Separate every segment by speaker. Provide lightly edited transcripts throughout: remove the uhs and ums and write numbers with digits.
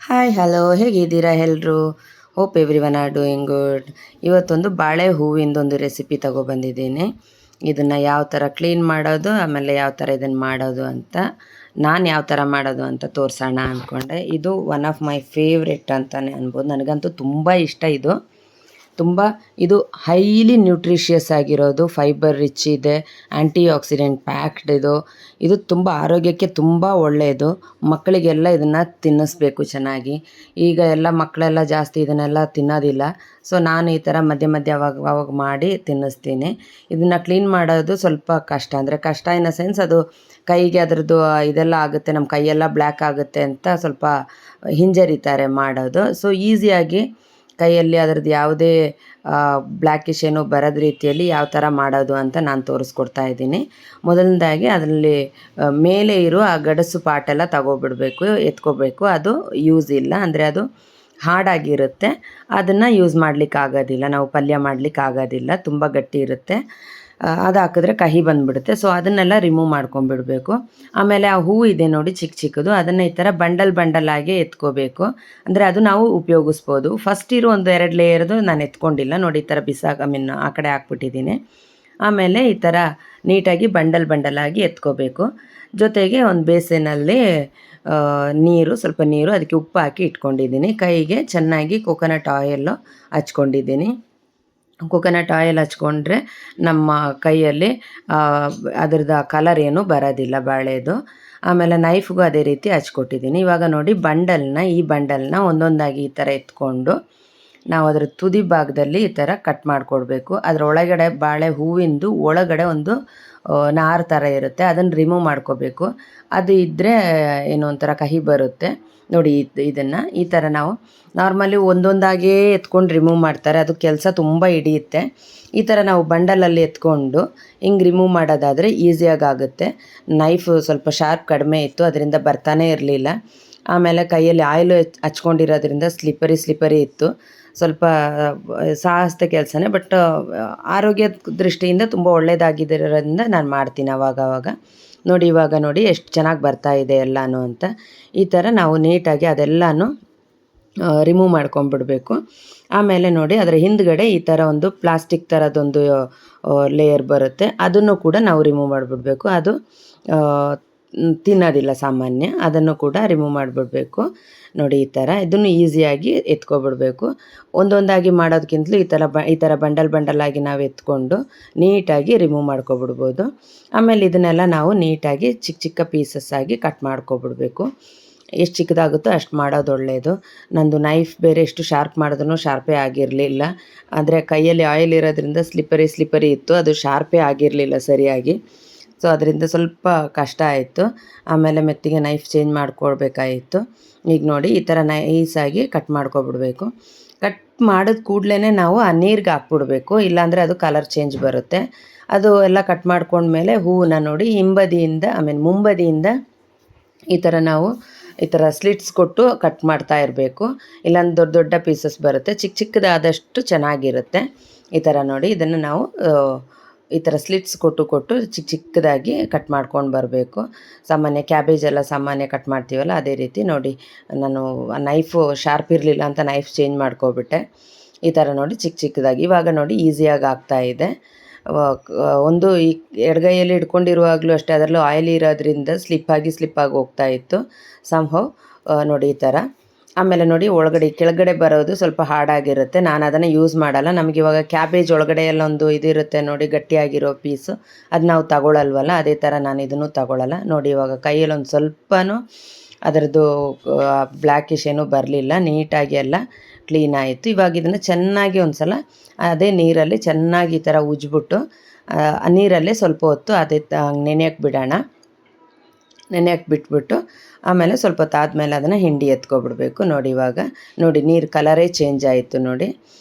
Speaker 1: Hi hello ಹೇಗಿದ್ದೀರಾ ಎಲ್ಲರೂ? Hope every one are doing good. ಇವತ್ತೊಂದು ಬಾಳೆ ಹೂವಿಂದೊಂದು ರೆಸಿಪಿ ತಗೊಬಂದಿದ್ದೀನಿ. ಇದನ್ನು ಯಾವ ಥರ ಕ್ಲೀನ್ ಮಾಡೋದು, ಆಮೇಲೆ ಯಾವ ಥರ ಇದನ್ನು ಮಾಡೋದು ಅಂತ, ನಾನು ಯಾವ ಥರ ಮಾಡೋದು ಅಂತ ತೋರಿಸೋಣ ಅಂದ್ಕೊಂಡೆ. ಇದು ಒನ್ ಆಫ್ ಮೈ ಫೇವ್ರೆಟ್ ಅಂತಲೇ ಅನ್ಬೋದು. ನನಗಂತೂ ತುಂಬ ಇಷ್ಟ ಇದು. ಇದು ಹೈಲಿ ನ್ಯೂಟ್ರಿಷಿಯಸ್ ಆಗಿರೋದು, ಫೈಬರ್ ರಿಚ್ ಇದೆ, ಆ್ಯಂಟಿ ಆಕ್ಸಿಡೆಂಟ್ ಪ್ಯಾಕ್ಡ್ ಇದು ತುಂಬ ಆರೋಗ್ಯಕ್ಕೆ ತುಂಬ ಒಳ್ಳೆಯದು. ಮಕ್ಕಳಿಗೆಲ್ಲ ಇದನ್ನು ತಿನ್ನಿಸ್ಬೇಕು ಚೆನ್ನಾಗಿ. ಈಗ ಎಲ್ಲ ಮಕ್ಕಳೆಲ್ಲ ಜಾಸ್ತಿ ಇದನ್ನೆಲ್ಲ ತಿನ್ನೋದಿಲ್ಲ. ಸೊ ನಾನು ಈ ಥರ ಮಧ್ಯೆ ಮಧ್ಯೆ ಅವಾಗ ಮಾಡಿ ತಿನ್ನಿಸ್ತೀನಿ. ಇದನ್ನು ಕ್ಲೀನ್ ಮಾಡೋದು ಸ್ವಲ್ಪ ಕಷ್ಟ, ಅಂದರೆ ಕಷ್ಟ ಇನ್ ಅ ಸೆನ್ಸ್ ಅದು ಕೈಗೆ ಅದರದ್ದು ಇದೆಲ್ಲ ಆಗುತ್ತೆ, ನಮ್ಮ ಕೈಯೆಲ್ಲ ಬ್ಲ್ಯಾಕ್ ಆಗುತ್ತೆ ಅಂತ ಸ್ವಲ್ಪ ಹಿಂಜರಿತಾರೆ ಮಾಡೋದು. ಸೊ ಈಸಿಯಾಗಿ ಕೈಯಲ್ಲಿ ಅದರದ್ದು ಯಾವುದೇ ಬ್ಲ್ಯಾಕಿಶ್ ಏನೋ ಬರೋದ ರೀತಿಯಲ್ಲಿ ಯಾವ ಥರ ಮಾಡೋದು ಅಂತ ನಾನು ತೋರಿಸ್ಕೊಡ್ತಾ ಇದ್ದೀನಿ. ಮೊದಲನೇದಾಗಿ ಅದರಲ್ಲಿ ಮೇಲೆ ಇರೋ ಆ ಗಡಸು ಪಾಟೆಲ್ಲ ಎತ್ಕೋಬೇಕು. ಅದು ಯೂಸ್ ಇಲ್ಲ, ಅಂದರೆ ಅದು ಹಾರ್ಡಾಗಿರುತ್ತೆ, ಅದನ್ನು ಯೂಸ್ ಮಾಡಲಿಕ್ಕಾಗೋದಿಲ್ಲ, ನಾವು ಪಲ್ಯ ಮಾಡಲಿಕ್ಕಾಗೋದಿಲ್ಲ, ತುಂಬ ಗಟ್ಟಿ ಇರುತ್ತೆ. ಅದು ಹಾಕಿದ್ರೆ ಕಹಿ ಬಂದುಬಿಡುತ್ತೆ. ಸೊ ಅದನ್ನೆಲ್ಲ ರಿಮೂವ್ ಮಾಡ್ಕೊಂಬಿಡಬೇಕು. ಆಮೇಲೆ ಆ ಹೂವು ಇದೆ ನೋಡಿ ಚಿಕ್ಕ ಚಿಕ್ಕದು, ಅದನ್ನು ಈ ಥರ ಬಂಡಲ್ ಎತ್ಕೋಬೇಕು. ಅಂದರೆ ಅದು ನಾವು ಉಪಯೋಗಿಸ್ಬೋದು. ಫಸ್ಟ್ ಇರೋ ಒಂದು 2 ಲೇಯರ್ದು ನಾನು ಎತ್ಕೊಂಡಿಲ್ಲ ನೋಡಿ, ಈ ಥರ ಆ ಕಡೆ ಹಾಕ್ಬಿಟ್ಟಿದ್ದೀನಿ. ಆಮೇಲೆ ಈ ಥರ ನೀಟಾಗಿ ಬಂಡಲಾಗಿ ಎತ್ಕೋಬೇಕು. ಜೊತೆಗೆ ಒಂದು ಬೇಸಿನಲ್ಲಿ ಸ್ವಲ್ಪ ನೀರು, ಅದಕ್ಕೆ ಉಪ್ಪು ಹಾಕಿ ಇಟ್ಕೊಂಡಿದ್ದೀನಿ. ಕೈಗೆ ಚೆನ್ನಾಗಿ ಕೊಕೊನಟ್ ಆಯಿಲ್ಲು ಹಚ್ಕೊಂಡಿದ್ದೀನಿ. ಕೊಕೊನಟ್ ಆಯಿಲ್ ಹಚ್ಕೊಂಡ್ರೆ ನಮ್ಮ ಕೈಯಲ್ಲಿ ಅದರದ್ದು ಕಲರ್ ಏನು ಬರೋದಿಲ್ಲ ಬಾಳೆದು. ಆಮೇಲೆ ನೈಫ್ಗೂ ಅದೇ ರೀತಿ ಹಚ್ಕೊಟ್ಟಿದ್ದೀನಿ. ಇವಾಗ ನೋಡಿ ಈ ಬಂಡಲ್ನ ಒಂದೊಂದಾಗಿ ಈ ಥರ ಎತ್ಕೊಂಡು ನಾವು ಅದರ ತುದಿ ಭಾಗದಲ್ಲಿ ಈ ಥರ ಕಟ್ ಮಾಡಿಕೊಡ್ಬೇಕು. ಅದರ ಒಳಗಡೆ ಬಾಳೆ ಹೂವಿಂದು ಒಳಗಡೆ ಒಂದು ನಾರು ಥರ ಇರುತ್ತೆ, ಅದನ್ನು ರಿಮೂವ್ ಮಾಡ್ಕೋಬೇಕು. ಅದು ಇದ್ದರೆ ಏನೋ ಒಂಥರ ಕಹಿ ಬರುತ್ತೆ ನೋಡಿ. ಇದನ್ನು ಈ ಥರ ನಾವು ನಾರ್ಮಲಿ ಒಂದೊಂದಾಗೇ ಎತ್ಕೊಂಡು ರಿಮೂವ್ ಮಾಡ್ತಾರೆ, ಅದು ಕೆಲಸ ತುಂಬ ಹಿಡಿಯುತ್ತೆ. ಈ ಥರ ನಾವು ಬಂಡಲಲ್ಲಿ ಎತ್ಕೊಂಡು ಹಿಂಗೆ ರಿಮೂವ್ ಮಾಡೋದಾದರೆ ಈಸಿಯಾಗಿ ಆಗುತ್ತೆ. ನೈಫ್ ಸ್ವಲ್ಪ ಶಾರ್ಪ್ ಕಡಿಮೆ ಇತ್ತು, ಅದರಿಂದ ಬರ್ತಾನೆ ಇರಲಿಲ್ಲ. ಆಮೇಲೆ ಕೈಯಲ್ಲಿ ಆಯಿಲು ಹಚ್ಕೊಂಡಿರೋದ್ರಿಂದ ಸ್ಲಿಪ್ಪರಿ ಇತ್ತು. ಸ್ವಲ್ಪ ಸಾಹಸದ ಕೆಲಸನೇ, ಬಟ್ ಆರೋಗ್ಯ ದೃಷ್ಟಿಯಿಂದ ತುಂಬ ಒಳ್ಳೆಯದಾಗಿರೋದ್ರಿಂದ ನಾನು ಮಾಡ್ತೀನಿ ಅವಾಗ. ಇವಾಗ ನೋಡಿ ಎಷ್ಟು ಚೆನ್ನಾಗಿ ಬರ್ತಾಯಿದೆ ಎಲ್ಲನೂ ಅಂತ. ಈ ಥರ ನಾವು ನೀಟಾಗಿ ಅದೆಲ್ಲನೂ ರಿಮೂವ್ ಮಾಡ್ಕೊಂಬಿಡಬೇಕು. ಆಮೇಲೆ ನೋಡಿ ಅದರ ಹಿಂದ್ಗಡೆ ಈ ಥರ ಒಂದು ಪ್ಲಾಸ್ಟಿಕ್ ಥರದೊಂದು ಲೇಯರ್ ಬರುತ್ತೆ, ಅದನ್ನು ಕೂಡ ನಾವು ರಿಮೂವ್ ಮಾಡಿಬಿಡ್ಬೇಕು. ಅದು ತಿನ್ನೋದಿಲ್ಲ ಸಾಮಾನ್ಯ, ಅದನ್ನು ಕೂಡ ರಿಮೂವ್ ಮಾಡಿಬಿಡ್ಬೇಕು. ನೋಡಿ ಈ ಥರ ಇದನ್ನು ಈಸಿಯಾಗಿ ಎತ್ಕೊಬಿಡ್ಬೇಕು. ಒಂದೊಂದಾಗಿ ಮಾಡೋದಕ್ಕಿಂತಲೂ ಈ ಥರ ಬಂಡಲಾಗಿ ನಾವು ಎತ್ಕೊಂಡು ನೀಟಾಗಿ ರಿಮೂವ್ ಮಾಡ್ಕೊಬಿಡ್ಬೋದು. ಆಮೇಲೆ ಇದನ್ನೆಲ್ಲ ನಾವು ನೀಟಾಗಿ ಚಿಕ್ಕ ಚಿಕ್ಕ ಪೀಸಸ್ ಆಗಿ ಕಟ್ ಮಾಡ್ಕೊಬಿಡ್ಬೇಕು. ಎಷ್ಟು ಚಿಕ್ಕದಾಗುತ್ತೋ ಅಷ್ಟು ಮಾಡೋದು ಒಳ್ಳೆಯದು. ನಂದು ನೈಫ್ ಬೇರೆ ಎಷ್ಟು ಶಾರ್ಪ್ ಮಾಡಿದ್ರೂ ಶಾರ್ಪೇ ಆಗಿರಲಿಲ್ಲ, ಅಂದರೆ ಕೈಯಲ್ಲಿ ಆಯಿಲ್ ಇರೋದ್ರಿಂದ ಸ್ಲಿಪ್ಪರಿ ಇತ್ತು, ಅದು ಶಾರ್ಪೇ ಆಗಿರಲಿಲ್ಲ ಸರಿಯಾಗಿ. ಸೊ ಅದರಿಂದ ಸ್ವಲ್ಪ ಕಷ್ಟ ಆಯಿತು. ಆಮೇಲೆ ಮೆತ್ತಿಗೆ ನೈಫ್ ಚೇಂಜ್ ಮಾಡ್ಕೊಳ್ಬೇಕಾಯಿತು. ಈಗ ನೋಡಿ ಈ ಥರ ನೈಸಾಗಿ ಕಟ್ ಮಾಡ್ಕೊಬಿಡ್ಬೇಕು. ಕಟ್ ಮಾಡಿದ ಕೂಡಲೇ ನಾವು ಆ ನೀರಿಗೆ ಹಾಕ್ಬಿಡ್ಬೇಕು, ಇಲ್ಲಾಂದರೆ ಅದು ಕಲರ್ ಚೇಂಜ್ ಬರುತ್ತೆ. ಅದು ಎಲ್ಲ ಕಟ್ ಮಾಡ್ಕೊಂಡ್ಮೇಲೆ ಹೂವನ್ನ ನೋಡಿ ಮುಂಬದಿಯಿಂದ ಈ ಥರ ನಾವು ಈ ಥರ ಸ್ಲಿಟ್ಸ್ ಕೊಟ್ಟು ಕಟ್ ಮಾಡ್ತಾ ಇರಬೇಕು, ಇಲ್ಲಾಂದ್ರೆ ದೊಡ್ಡ ಪೀಸಸ್ ಬರುತ್ತೆ. ಚಿಕ್ಕದಾದಷ್ಟು ಚೆನ್ನಾಗಿರುತ್ತೆ. ಈ ಥರ ನೋಡಿ ಇದನ್ನು ನಾವು ಈ ಥರ ಸ್ಲಿಟ್ಸ್ ಕೊಟ್ಟು ಚಿಕ್ಕದಾಗಿ ಕಟ್ ಮಾಡ್ಕೊಂಡು ಬರಬೇಕು. ಕ್ಯಾಬೇಜ್ ಎಲ್ಲ ಕಟ್ ಮಾಡ್ತೀವಲ್ಲ ಅದೇ ರೀತಿ. ನೋಡಿ ನಾನು ನೈಫು ಶಾರ್ಪ್ ಇರಲಿಲ್ಲ ಅಂತ ನೈಫ್ ಚೇಂಜ್ ಮಾಡ್ಕೊಬಿಟ್ಟೆ. ಈ ಥರ ನೋಡಿ ಚಿಕ್ಕದಾಗಿ ಇವಾಗ ನೋಡಿ ಈಸಿಯಾಗಿ ಆಗ್ತಾಯಿದೆ. ಈ ಎಡಗೈಯಲ್ಲಿ ಹಿಡ್ಕೊಂಡಿರುವಾಗಲೂ ಅಷ್ಟೇ, ಅದರಲ್ಲೂ ಆಯಿಲ್ ಇರೋದ್ರಿಂದ ಸ್ಲಿಪ್ಪಾಗಿ ಹೋಗ್ತಾಯಿತ್ತು ಸಂಹವ್. ನೋಡಿ ಈ ಥರ. ಆಮೇಲೆ ನೋಡಿ ಕೆಳಗಡೆ ಬರೋದು ಸ್ವಲ್ಪ ಹಾರ್ಡಾಗಿರುತ್ತೆ, ನಾನು ಅದನ್ನು ಯೂಸ್ ಮಾಡಲ್ಲ. ನಮಗಿವಾಗ ಕ್ಯಾಬೇಜ್ ಒಳಗಡೆ ಎಲ್ಲ ಒಂದು ಇದಿರುತ್ತೆ ನೋಡಿ, ಗಟ್ಟಿಯಾಗಿರೋ ಪೀಸು, ಅದು ನಾವು ತಗೊಳ್ಳಲ್ವಲ್ಲ, ಅದೇ ಥರ ನಾನು ಇದನ್ನು ತಗೊಳ್ಳಲ್ಲ. ನೋಡಿ ಇವಾಗ ಕೈಯಲ್ಲಿ ಒಂದು ಸ್ವಲ್ಪನೂ ಅದರದ್ದು ಬ್ಲ್ಯಾಕಿಶ್ ಏನೂ ಬರಲಿಲ್ಲ, ನೀಟಾಗಿ ಎಲ್ಲ ಕ್ಲೀನ್ ಆಯಿತು. ಇವಾಗ ಇದನ್ನು ಚೆನ್ನಾಗಿ ಒಂದು ಸಲ ಅದೇ ನೀರಲ್ಲಿ ಚೆನ್ನಾಗಿ ಈ ಥರ ಉಜ್ಜಿಬಿಟ್ಟು ನೀರಲ್ಲೇ ಸ್ವಲ್ಪ ಹೊತ್ತು ಅದೇ ನೆನೆಯಕ್ಕೆ ಬಿಟ್ಬಿಟ್ಟು ಆಮೇಲೆ ಸ್ವಲ್ಪ ಹೊತ್ತು ಆದಮೇಲೆ ಅದನ್ನು ಹಿಂಡಿ ಎತ್ಕೊಬಿಡ್ಬೇಕು. ನೋಡಿ ನೀರು ಕಲರೇ ಚೇಂಜ್ ಆಯಿತು ನೋಡಿ.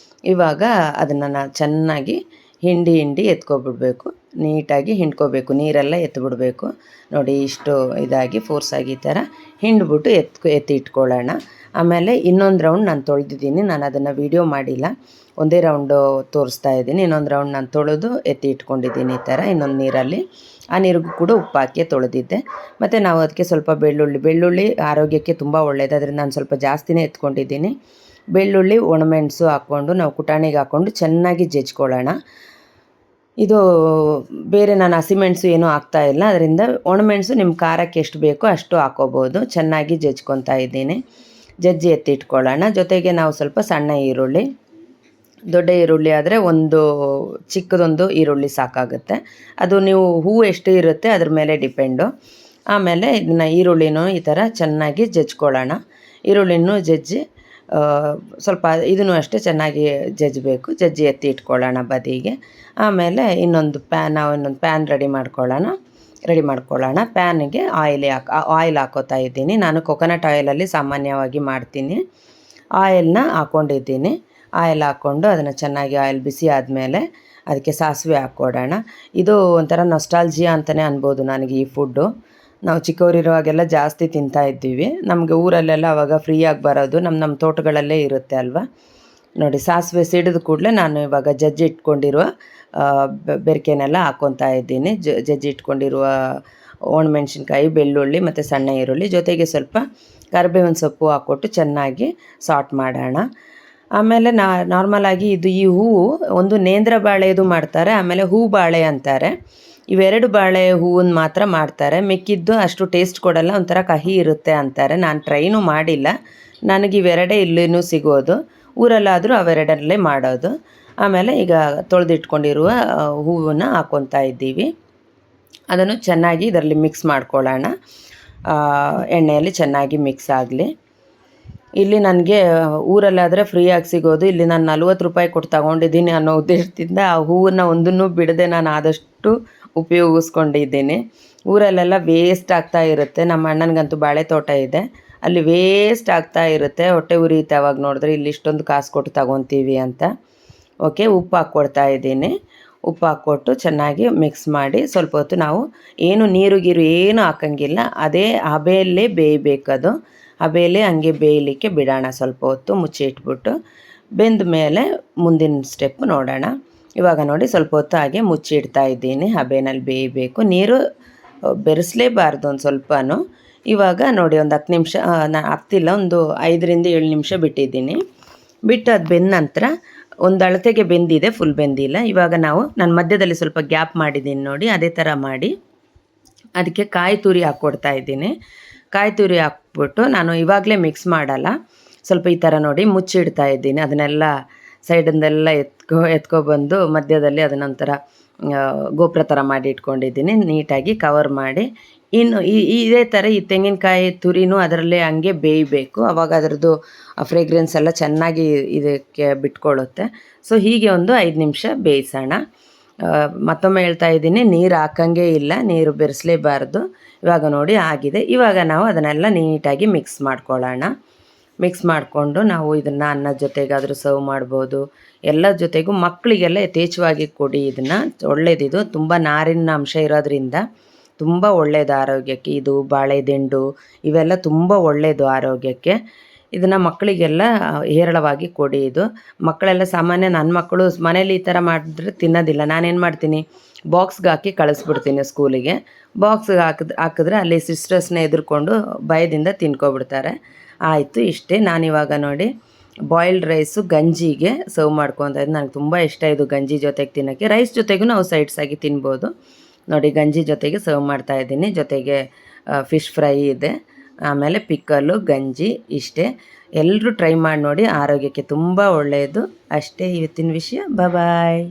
Speaker 1: ಇವಾಗ ಅದನ್ನು ಚೆನ್ನಾಗಿ ಹಿಂಡಿ ಎತ್ಕೊಬಿಡ್ಬೇಕು. ನೀಟಾಗಿ ಹಿಂಡ್ಕೋಬೇಕು, ನೀರೆಲ್ಲ ಎತ್ತಿಬಿಡಬೇಕು. ನೋಡಿ ಇಷ್ಟು ಇದಾಗಿ ಫೋರ್ಸಾಗಿ ಈ ಥರ ಹಿಂಡ್ಬಿಟ್ಟು ಎತ್ತಿ ಇಟ್ಕೊಳ್ಳೋಣ. ಆಮೇಲೆ ಇನ್ನೊಂದು ರೌಂಡ್ ನಾನು ತೊಳೆದಿದ್ದೀನಿ, ನಾನು ಅದನ್ನು ವೀಡಿಯೋ ಮಾಡಿಲ್ಲ, ಒಂದೇ ರೌಂಡು ತೋರಿಸ್ತಾ ಇದ್ದೀನಿ. ಇನ್ನೊಂದು ರೌಂಡ್ ನಾನು ತೊಳೆದು ಎತ್ತಿ ಇಟ್ಕೊಂಡಿದ್ದೀನಿ ಈ ಥರ ಇನ್ನೊಂದು ನೀರಲ್ಲಿ. ಆ ನೀರಿಗೂ ಕೂಡ ಉಪ್ಪು ಹಾಕಿ ತೊಳೆದಿದ್ದೆ. ಮತ್ತು ನಾವು ಅದಕ್ಕೆ ಸ್ವಲ್ಪ ಬೆಳ್ಳುಳ್ಳಿ ಆರೋಗ್ಯಕ್ಕೆ ತುಂಬ ಒಳ್ಳೆಯದು, ಅದರಿಂದ ನಾನು ಸ್ವಲ್ಪ ಜಾಸ್ತಿನೇ ಎತ್ಕೊಂಡಿದ್ದೀನಿ. ಬೆಳ್ಳುಳ್ಳಿ ಒಣಮೆಣಸು ಹಾಕ್ಕೊಂಡು ನಾವು ಕುಟಾಣಿಗೆ ಹಾಕ್ಕೊಂಡು ಚೆನ್ನಾಗಿ ಜಜ್ಕೊಳ್ಳೋಣ. ಇದು ಬೇರೆ ನಾನು ಹಸಿಮೆಣಸು ಏನೂ ಹಾಕ್ತಾಯಿಲ್ಲ, ಅದರಿಂದ ಒಣಮೆಣಸು ನಿಮ್ಮ ಖಾರಕ್ಕೆ ಎಷ್ಟು ಬೇಕೋ ಅಷ್ಟು ಹಾಕ್ಕೋಬೋದು. ಚೆನ್ನಾಗಿ ಜಜ್ಕೊತಾ ಇದ್ದೀನಿ. ಜಜ್ಜಿ ಎತ್ತಿಟ್ಕೊಳ್ಳೋಣ. ಜೊತೆಗೆ ನಾವು ಸ್ವಲ್ಪ ಸಣ್ಣ ಈರುಳ್ಳಿ, ದೊಡ್ಡ ಈರುಳ್ಳಿ ಆದರೆ ಒಂದು ಚಿಕ್ಕದೊಂದು ಈರುಳ್ಳಿ ಸಾಕಾಗುತ್ತೆ. ಅದು ನೀವು ಹೂವು ಎಷ್ಟು ಇರುತ್ತೆ ಅದ್ರ ಮೇಲೆ ಡಿಪೆಂಡು. ಆಮೇಲೆ ಇದನ್ನು ಈರುಳ್ಳಿನೂ ಈ ಥರ ಚೆನ್ನಾಗಿ ಜಜ್ಕೊಳ್ಳೋಣ. ಈರುಳ್ಳಿನೂ ಜಜ್ಜಿ ಸ್ವಲ್ಪ ಇದನ್ನು ಅಷ್ಟೇ ಚೆನ್ನಾಗಿ ಜಜ್ಜಬೇಕು. ಜಜ್ಜಿ ಎತ್ತಿ ಇಟ್ಕೊಳ್ಳೋಣ ಬದಿಗೆ. ಆಮೇಲೆ ಇನ್ನೊಂದು ಪ್ಯಾನ್ ರೆಡಿ ಮಾಡ್ಕೊಳ್ಳೋಣ. ಪ್ಯಾನಿಗೆ ಆಯಿಲ್ ಹಾಕೋತಾ ಇದ್ದೀನಿ. ನಾನು ಕೊಕೊನಟ್ ಆಯಿಲಲ್ಲಿ ಸಾಮಾನ್ಯವಾಗಿ ಮಾಡ್ತೀನಿ. ಆಯಿಲ್ನ ಹಾಕ್ಕೊಂಡಿದ್ದೀನಿ. ಆಯಿಲ್ ಹಾಕ್ಕೊಂಡು ಅದನ್ನು ಚೆನ್ನಾಗಿ ಆಯಿಲ್ ಬಿಸಿ ಆದಮೇಲೆ ಅದಕ್ಕೆ ಸಾಸಿವೆ ಹಾಕ್ಕೊಡೋಣ. ಇದು ಒಂಥರ ನೊಸ್ಟಾಲ್ಜಿಯಾ ಅಂತಲೇ ಅನ್ಬೋದು ನನಗೆ ಈ ಫುಡ್ಡು. ನಾವು ಚಿಕ್ಕವರಿರುವಾಗೆಲ್ಲ ಜಾಸ್ತಿ ತಿಂತಾಯಿದ್ದೀವಿ. ನಮಗೆ ಊರಲ್ಲೆಲ್ಲ ಆವಾಗ ಫ್ರೀಯಾಗಿ ಬರೋದು ನಮ್ಮ ತೋಟಗಳಲ್ಲೇ ಇರುತ್ತೆ ಅಲ್ವಾ. ನೋಡಿ ಸಾಸಿವೆ ಸಿಡಿದ ಕೂಡಲೇ ನಾನು ಇವಾಗ ಜಜ್ಜಿ ಇಟ್ಕೊಂಡಿರುವ ಬೆರಕೆನೆಲ್ಲ ಹಾಕ್ಕೊತಾ ಇದ್ದೀನಿ. ಜಜ್ಜಿ ಇಟ್ಕೊಂಡಿರುವ ಒಣಮೆಣ್ಸಿನ್ಕಾಯಿ, ಬೆಳ್ಳುಳ್ಳಿ ಮತ್ತು ಸಣ್ಣ ಈರುಳ್ಳಿ, ಜೊತೆಗೆ ಸ್ವಲ್ಪ ಕರಿಬೇವಿನ ಸೊಪ್ಪು ಹಾಕ್ಕೊಟ್ಟು ಚೆನ್ನಾಗಿ ಸಾಟ್ ಮಾಡೋಣ. ಆಮೇಲೆ ನಾರ್ಮಲಾಗಿ ಈ ಹೂವು ಒಂದು ನೇಂದ್ರ ಬಾಳೆದು ಮಾಡ್ತಾರೆ, ಆಮೇಲೆ ಹೂ ಬಾಳೆ ಅಂತಾರೆ. ಇವೆರಡು ಬಾಳೆ ಹೂವನ್ನು ಮಾತ್ರ ಮಾಡ್ತಾರೆ, ಮಿಕ್ಕಿದ್ದು ಅಷ್ಟು ಟೇಸ್ಟ್ ಕೊಡಲ್ಲ, ಒಂಥರ ಕಹಿ ಇರುತ್ತೆ ಅಂತಾರೆ. ನಾನು ಟ್ರೈನೂ ಮಾಡಿಲ್ಲ, ನನಗೆ ಇವೆರಡೇ ಇಲ್ಲಿನೂ ಸಿಗೋದು. ಊರಲ್ಲಾದರೂ ಅವೆರಡಲ್ಲೇ ಮಾಡೋದು. ಆಮೇಲೆ ಈಗ ತೊಳೆದಿಟ್ಕೊಂಡಿರುವ ಹೂವನ್ನು ಹಾಕ್ಕೊತಾ ಇದ್ದೀವಿ. ಅದನ್ನು ಚೆನ್ನಾಗಿ ಇದರಲ್ಲಿ ಮಿಕ್ಸ್ ಮಾಡ್ಕೊಳ್ಳೋಣ. ಎಣ್ಣೆಯಲ್ಲಿ ಚೆನ್ನಾಗಿ ಮಿಕ್ಸ್ ಆಗಲಿ. ಇಲ್ಲಿ ನನಗೆ ಊರಲ್ಲಾದರೆ ಫ್ರೀಯಾಗಿ ಸಿಗೋದು, ಇಲ್ಲಿ ನಾನು 40 ರೂಪಾಯಿ ಕೊಟ್ಟು ತಗೊಂಡಿದ್ದೀನಿ ಅನ್ನೋ ಉದ್ದೇಶದಿಂದ ಆ ಹೂವನ್ನು ಒಂದನ್ನು ಬಿಡದೆ ನಾನು ಆದಷ್ಟು ಉಪಯೋಗಿಸ್ಕೊಂಡಿದ್ದೀನಿ. ಊರಲ್ಲೆಲ್ಲ ವೇಸ್ಟ್ ಆಗ್ತಾ ಇರುತ್ತೆ. ನಮ್ಮ ಅಣ್ಣನಿಗಂತೂ ಬಾಳೆ ತೋಟ ಇದೆ, ಅಲ್ಲಿ ವೇಸ್ಟ್ ಆಗ್ತಾ ಇರುತ್ತೆ. ಹೊಟ್ಟೆ ಉರಿಯುತ್ತೆ ಅವಾಗ ನೋಡಿದ್ರೆ, ಇಲ್ಲಿ ಇಷ್ಟೊಂದು ಕಾಸು ಕೊಟ್ಟು ತಗೊತೀವಿ ಅಂತ. ಓಕೆ, ಉಪ್ಪು ಹಾಕ್ಕೊಡ್ತಾ ಇದ್ದೀನಿ. ಉಪ್ಪು ಹಾಕ್ಕೊಟ್ಟು ಚೆನ್ನಾಗಿ ಮಿಕ್ಸ್ ಮಾಡಿ ಸ್ವಲ್ಪ ಹೊತ್ತು ನಾವು ಏನು ನೀರು ಏನು ಹಾಕೋಂಗಿಲ್ಲ, ಅದೇ ಹಬೆಯಲ್ಲೇ ಬೇಯಬೇಕದು. ಹಬೆಯಲ್ಲೇ ಹಂಗೆ ಬೇಯಲಿಕ್ಕೆ ಬಿಡೋಣ ಸ್ವಲ್ಪ ಹೊತ್ತು ಮುಚ್ಚಿ ಇಟ್ಬಿಟ್ಟು. ಬೆಂದ ಮೇಲೆ ಮುಂದಿನ ಸ್ಟೆಪ್ ನೋಡೋಣ. ಇವಾಗ ನೋಡಿ ಸ್ವಲ್ಪ ಹೊತ್ತು ಹಾಗೆ ಮುಚ್ಚಿ ಇಡ್ತಾ ಇದ್ದೀನಿ. ಹಬೆನಲ್ಲಿ ಬೇಯಬೇಕು, ನೀರು ಬೆರೆಸಲೇಬಾರ್ದು ಒಂದು ಸ್ವಲ್ಪನೂ. ಇವಾಗ ನೋಡಿ ಒಂದು 10 ನಿಮಿಷ, ಹತ್ತಿಲ್ಲ, ಒಂದು 5-7 ನಿಮಿಷ ಬಿಟ್ಟಿದ್ದೀನಿ. ಬಿಟ್ಟು ಅದು ಬೆಂದ ನಂತರ ಒಂದು ಅಳತೆಗೆ ಬೆಂದಿದೆ, ಫುಲ್ ಬೆಂದಿಲ್ಲ. ಇವಾಗ ನಾನು ಮಧ್ಯದಲ್ಲಿ ಸ್ವಲ್ಪ ಗ್ಯಾಪ್ ಮಾಡಿದ್ದೀನಿ ನೋಡಿ, ಅದೇ ಥರ ಮಾಡಿ ಅದಕ್ಕೆ ಕಾಯಿ ತುರಿ ಹಾಕ್ಕೊಡ್ತಾ ಇದ್ದೀನಿ. ಕಾಯಿ ತುರಿ ಹಾಕ್ಬಿಟ್ಟು ನಾನು ಇವಾಗಲೇ ಮಿಕ್ಸ್ ಮಾಡಲ್ಲ, ಸ್ವಲ್ಪ ಈ ಥರ ನೋಡಿ ಮುಚ್ಚಿಡ್ತಾ ಇದ್ದೀನಿ. ಅದನ್ನೆಲ್ಲ ಸೈಡಿಂದೆಲ್ಲ ಎತ್ಕೊಬಂದು ಮಧ್ಯದಲ್ಲಿ ಅದನ್ನೊಂಥರ ಗೋಪುರ ಥರ ಮಾಡಿ ಇಟ್ಕೊಂಡಿದ್ದೀನಿ. ನೀಟಾಗಿ ಕವರ್ ಮಾಡಿ ಇನ್ನು ಇದೇ ಥರ ಈ ತೆಂಗಿನಕಾಯಿ ತುರಿನೂ ಅದರಲ್ಲೇ ಹಂಗೆ ಬೇಯಬೇಕು. ಆವಾಗ ಅದರದ್ದು ಫ್ರೇಗ್ರೆನ್ಸ್ ಎಲ್ಲ ಚೆನ್ನಾಗಿ ಇದಕ್ಕೆ ಬಿಟ್ಕೊಳ್ಳುತ್ತೆ. ಸೊ ಹೀಗೆ ಒಂದು 5 ನಿಮಿಷ ಬೇಯಿಸೋಣ. ಮತ್ತೊಮ್ಮೆ ಹೇಳ್ತಾ ಇದ್ದೀನಿ, ನೀರು ಹಾಕಂಗೇ ಇಲ್ಲ, ನೀರು ಬೆರೆಸಲೇಬಾರ್ದು. ಇವಾಗ ನೋಡಿ ಆಗಿದೆ. ಇವಾಗ ನಾವು ಅದನ್ನೆಲ್ಲ ನೀಟಾಗಿ ಮಿಕ್ಸ್ ಮಾಡ್ಕೊಳ್ಳೋಣ. ಮಿಕ್ಸ್ ಮಾಡಿಕೊಂಡು ನಾವು ಇದನ್ನು ಅನ್ನದ ಜೊತೆಗಾದರೂ ಸರ್ವ್ ಮಾಡ್ಬೋದು. ಎಲ್ಲ ಜೊತೆಗೂ ಮಕ್ಕಳಿಗೆಲ್ಲ ಯಥೇಚ್ಛವಾಗಿ ಕೊಡಿ. ಇದನ್ನು ಒಳ್ಳೇದಿದು, ತುಂಬ ನಾರಿನ ಅಂಶ ಇರೋದ್ರಿಂದ ತುಂಬ ಒಳ್ಳೆಯದು ಆರೋಗ್ಯಕ್ಕೆ. ಇದು ಬಾಳೆದಿಂಡು ಇವೆಲ್ಲ ತುಂಬ ಒಳ್ಳೆಯದು ಆರೋಗ್ಯಕ್ಕೆ. ಇದನ್ನು ಮಕ್ಕಳಿಗೆಲ್ಲ ಹೇರಳವಾಗಿ ಕೊಡಿ. ಇದು ಮಕ್ಕಳೆಲ್ಲ ಸಾಮಾನ್ಯ, ನನ್ನ ಮಕ್ಕಳು ಮನೇಲಿ ಈ ಥರ ಮಾಡಿದ್ರೆ ತಿನ್ನೋದಿಲ್ಲ. ನಾನೇನು ಮಾಡ್ತೀನಿ, ಬಾಕ್ಸ್ಗೆ ಹಾಕಿ ಕಳಿಸ್ಬಿಡ್ತೀನಿ ಸ್ಕೂಲಿಗೆ. ಬಾಕ್ಸ್ಗೆ ಹಾಕಿದ್ರೆ ಅಲ್ಲಿ ಸಿಸ್ಟರ್ಸ್ನ ಎದುರ್ಕೊಂಡು ಭಯದಿಂದ ತಿನ್ಕೊಬಿಡ್ತಾರೆ. ಆಯಿತು, ಇಷ್ಟೇ. ನಾನಿವಾಗ ನೋಡಿ ಬಾಯ್ಲ್ಡ್ ರೈಸು ಗಂಜಿಗೆ ಸರ್ವ್ ಮಾಡ್ಕೊತಾ ಇದ್ದು. ನನಗೆ ತುಂಬ ಇಷ್ಟ ಇದು ಗಂಜಿ ಜೊತೆಗೆ ತಿನ್ನೋಕ್ಕೆ. ರೈಸ್ ಜೊತೆಗೂ ನಾವು ಸೈಡ್ಸಾಗಿ ತಿನ್ಬೋದು. ನೋಡಿ ಗಂಜಿ ಜೊತೆಗೆ ಸರ್ವ್ ಮಾಡ್ತಾಯಿದ್ದೀನಿ. ಜೊತೆಗೆ ಫಿಶ್ ಫ್ರೈ ಇದೆ, ಆಮೇಲೆ ಪಿಕ್ಕಲ್ಲು, ಗಂಜಿ, ಇಷ್ಟೇ. ಎಲ್ಲರೂ ಟ್ರೈ ಮಾಡಿ ನೋಡಿ, ಆರೋಗ್ಯಕ್ಕೆ ತುಂಬ ಒಳ್ಳೆಯದು. ಅಷ್ಟೇ ಇವತ್ತಿನ ವಿಷಯ. ಬಾಯ್.